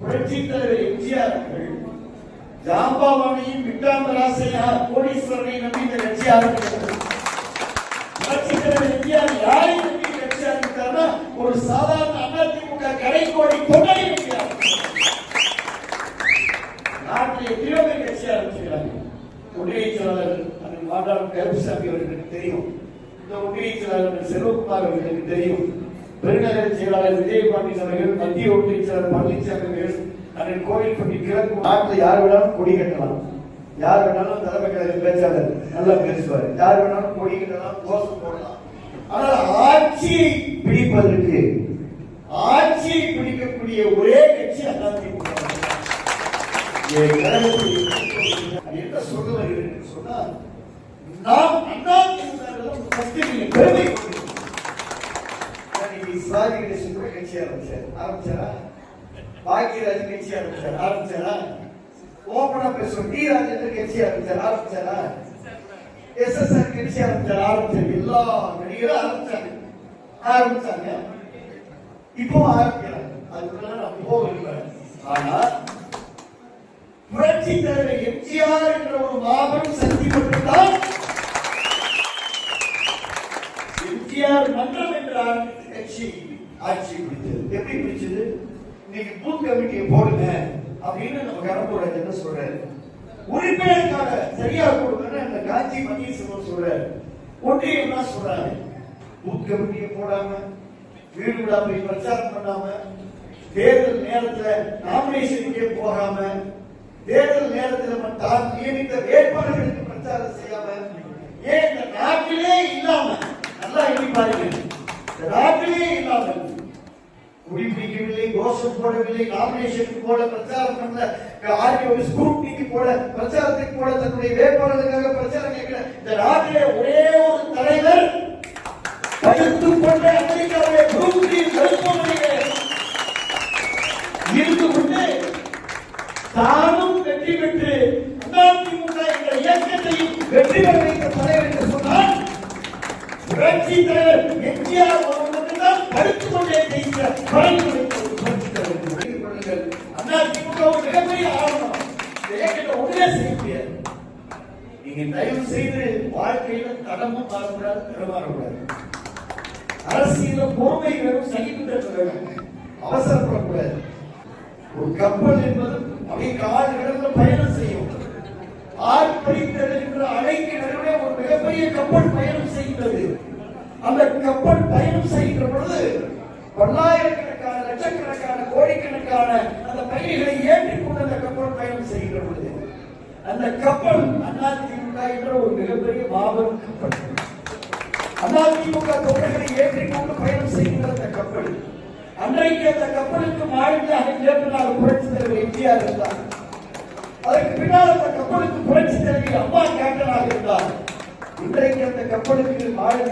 புரட்சித் தலைவர் எம்ஜிஆர் அவர்கள் ஜாம்பவானையும் விட்டாந்தராசையா கோடீஸ்வரனை நம்பி இந்த கட்சி ஆரம்பிக்கிறது. புரட்சித் தலைவர் எம்ஜிஆர் யாரை நம்பி கட்சி ஆரம்பித்தார்னா ஒரு சாதாரண அதிமுக கடைக்கோடி தொண்டரை நம்பினார். நாட்டில் எத்தனையோ பேர் கட்சி ஆரம்பிச்சிருக்கிறாங்க. ஒன்றிய செயலாளர் மாதாளம் கருப்புசாமி அவர்களுக்கு தெரியும். இந்த ஒன்றிய செயலாளர் செல்வகுமார் அவர்களுக்கு தெரியும். பெருநகர செயலாளர் விஜயபாண்டியன் அவர்கள், மத்திய ஒன்றிய செயலாளர் பழனிசாமி அவர்கள், அண்ணன் கோவில்பட்டி கிழக்கு. நாட்டில் யார் வேணாலும் கொடி கட்டலாம், யார் வேணாலும் தலைமை கழக பேச்சாளர் நல்லா பேசுவார், யார் வேணாலும் கொடி கட்டலாம், கோஷம் போடலாம். ஆனால் ஆட்சியை பிடிப்பதற்கு, ஆட்சியை பிடிக்கக்கூடிய ஒரே கட்சி அதிமுக. என்ன சொல்ல வருகிறேன் சொன்னால், நாம் அதிமுக பெருமை சிவாஜி கணேசன் கூட கட்சி ஆரம்பிச்சாரா? பாக்கியராஜ் கட்சி ஆரம்பிச்சாரா? ஓபனா பேசுவோம் டி ராஜேந்திரன் கட்சி ஆரம்பிச்சாரா? எஸ்எஸ்ஆர் கட்சி ஆரம்பிச்சாரு. எல்லா நடிகரும் ஆரம்பிச்சாங்க. இப்போ ஆரம்பிக்கிறாங்க. அதுக்குள்ள நான் போகல. ஆனா புரட்சி தலைவர் எம்ஜிஆர் என்ற ஒரு மாபெரும் சக்தி மட்டும்தான் எம்ஜிஆர் மன்றம் என்ற கட்சி ஆட்சி பிடிச்சது. எப்படி பிடிச்சது? இன்னைக்கு பூத் கமிட்டியை போடுங்க அப்படின்னு நம்ம கடம்பூர் என்ன சொல்றாரு. உறுப்பினருக்காக சரியா கொடுக்கணும் அந்த காஞ்சி பன்னீர்செல்வம் சொல்றாரு. ஒன்றியம் தான் சொல்றாங்க. பூத் கமிட்டியை போடாம, வீடு விழா போய் பிரச்சாரம் பண்ணாம, தேர்தல் நேரத்துல நாமினேஷனுக்கே போகாம, தேர்தல் நேரத்தில் தான் நியமித்த வேட்பாளர்களுக்கு பிரச்சாரம் செய்யாம, ஏன் இந்த நாட்டிலே இல்லாம, நல்லா எண்ணி பாருங்க, இந்த நாட்டிலே இல்லாம குடிப்பிடிக்கவில்லை, கோஷம் போடவில்லை, நாமினேஷனுக்கு போல பிரச்சாரம் பண்ணல, ஆர்டிஓ ஸ்கூட்டிக்கு போல பிரச்சாரத்துக்கு போல தன்னுடைய வேட்பாளர்களுக்காக பிரச்சாரம் கேட்கல. இந்த நாட்டிலே ஒரே ஒரு தலைவர் படுத்துக் கொண்ட அமெரிக்காவுடைய குரூப்பில் மருத்துவமனையிலே இருந்து கொண்டு தானும் வெற்றி பெற்று அதிமுக என்ற இயக்கத்தையும் வெற்றி பெற வைத்த தலைவர் என்று சொன்னால் புரட்சி தலைவர் எம்ஜிஆர் அவர்களுடன் படுத்துக் கொண்டே செய்கிற அதிமுக ஒரு மிகப்பெரிய ஆரம்பம். இயக்கத்தை ஒன்றே செய்ய முடியாது. நீங்க தயவு செய்து வாழ்க்கையில தடமும் மாறக்கூடாது, தடமாறக்கூடாது. அரசியல பொறுமை வேணும், சகிப்புத்தன்மை வேணும், அவசரப்படக்கூடாது. ஒரு கப்பல் என்பது அப்படியே கால் கடல்ல பயணம் செய்யும். ஆர்ப்பரித்தெழுகின்ற அலைக்கு நடுவே ஒரு மிகப்பெரிய கப்பல் பயணம் செய்கிறது. அந்த கப்பல் பயணம் செய்கின்ற பொழுது பல்லாயிரக்கணக்கான, லட்சக்கணக்கான, கோடிக்கணக்கான அந்த பயணிகளை ஏற்றிக்கொண்டு அந்த கப்பல் பயணம் செய்கின்ற பொழுது அந்த கப்பல் அதிமுக என்ற ஒரு மிகப்பெரிய மாபெரும் கப்பல். அதிமுக தொண்டர்களை ஏற்றிக்கொண்டு பயணம் செய்கின்ற அந்த கப்பல். அன்றைக்கு அந்த கப்பலுக்கு மாநில இயக்குனர் புரட்சி தலைவர் எம்ஜிஆர் இருந்தார். அதற்கு பின்னால் அந்த கப்பலுக்கு புரட்சி தலைவர் அம்மா கேப்டனாக இருந்தார். இன்றைக்கு அந்த கப்பலுக்கு மாநில